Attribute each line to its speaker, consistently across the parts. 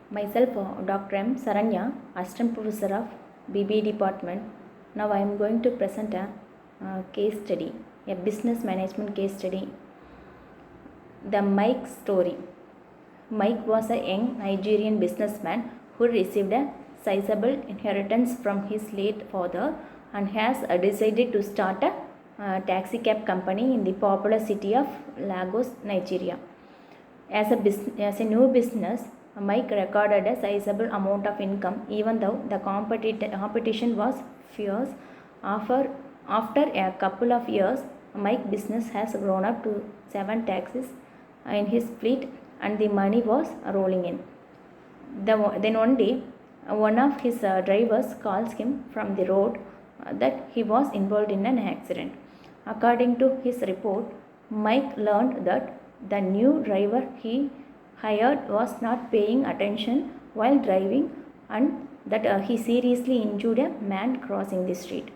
Speaker 1: Myself, Dr.M.Saranya, Assistant Professor of BBA Department. Now I am going to present a case study, a business management case study. The Mike story. Mike was a young Nigerian businessman who received a sizable inheritance from his late father and has decided to start a taxi cab company in the popular city of Lagos, Nigeria. As a new business, Mike recorded a sizable amount of income even though the competition was fierce. After a couple of years, Mike's business has grown up to 7 taxis in his fleet and the money was rolling in. Then one day, one of his drivers calls him from the road that he was involved in an accident. According to his report, Mike learned that the new driver he hired was not paying attention while driving and that he seriously injured a man crossing the street.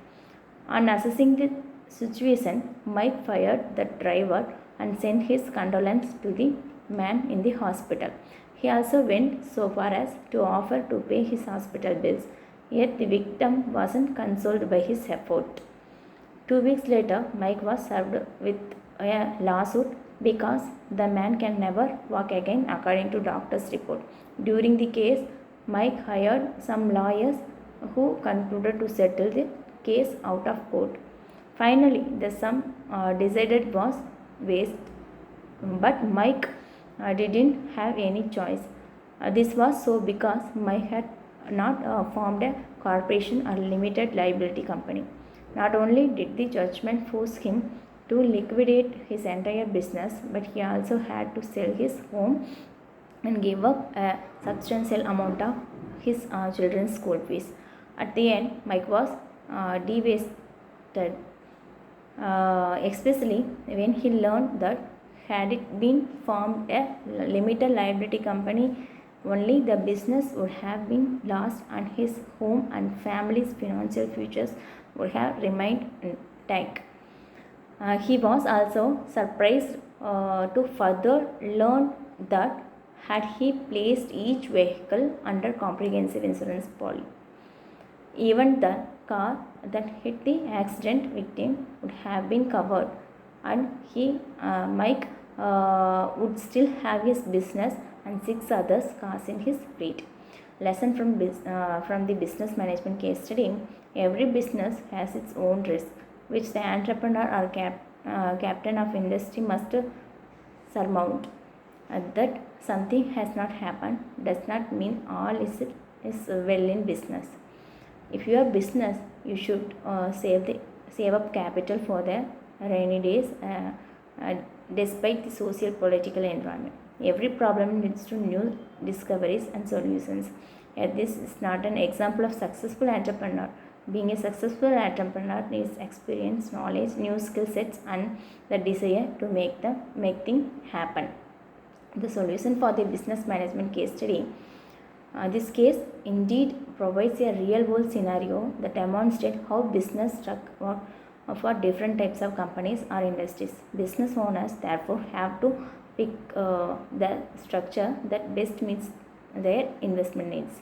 Speaker 1: On assessing the situation, Mike fired the driver and sent his condolences to the man in the hospital. He also went so far as to offer to pay his hospital bills, yet the victim wasn't consoled by his effort. 2 weeks later, Mike was served with a lawsuit because the man can never walk again according to doctor's report. During the case, Mike hired some lawyers who concluded to settle the case out of court. Finally, the sum decided was waste, but Mike didn't have any choice. This was so because Mike had not formed a corporation or limited liability company. Not only did the judgment force him to liquidate his entire business, but he also had to sell his home and give up a substantial amount of his children's school fees. At the end, Mike was devastated, especially when he learned that had it been formed a limited liability company, only the business would have been lost and his home and family's financial futures would have remained intact. He was also surprised to further learn that had he placed each vehicle under comprehensive insurance policy, even the car that hit the accident victim would have been covered, and Mike would still have his business and 6 other cars in his fleet. Lesson from the business management case study: every business has its own risk, which the entrepreneur or captain of industry must surmount. That something has not happened does not mean all is well in business. If you are business, you should save up capital for the rainy days, despite the social political environment. Every problem leads to new discoveries and solutions. Yet this is not an example of successful entrepreneur. Being a successful entrepreneur needs experience, knowledge, new skill sets, and the desire to make things happen. The solution for the business management case study. This case indeed provides a real-world scenario that demonstrates how business work for different types of companies or industries. Business owners therefore have to pick the structure that best meets their investment needs.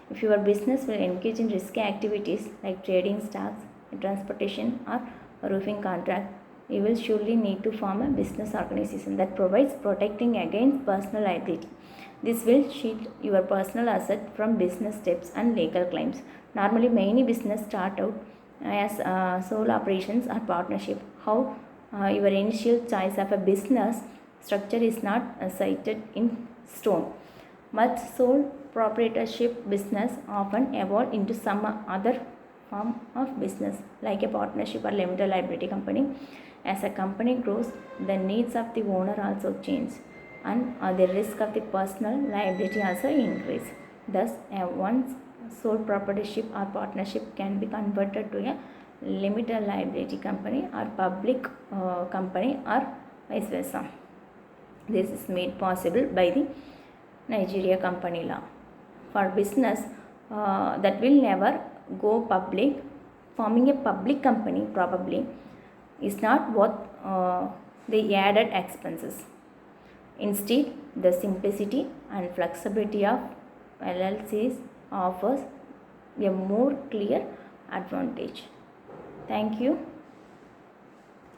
Speaker 1: If your business will engage in risky activities like trading stocks, transportation, or roofing contract, you will surely need to form a business organization that provides protecting against personal liability. This will shield your personal asset from business debts and legal claims. Normally, many business start out as sole operations or partnership. How your initial choice of a business structure is not cited in stone. Much sole proprietorship business often evolve into some other form of business like a partnership or limited liability company. As a company grows, the needs of the owner also change, and the risk of the personal liability also increase. Thus, one's sole proprietorship or partnership can be converted to a limited liability company or public company or vice versa. This is made possible by the Nigeria company law. For business that will never go public, forming a public company probably is not worth the added expenses. Instead, the simplicity and flexibility of LLCs offers a more clear advantage. Thank you.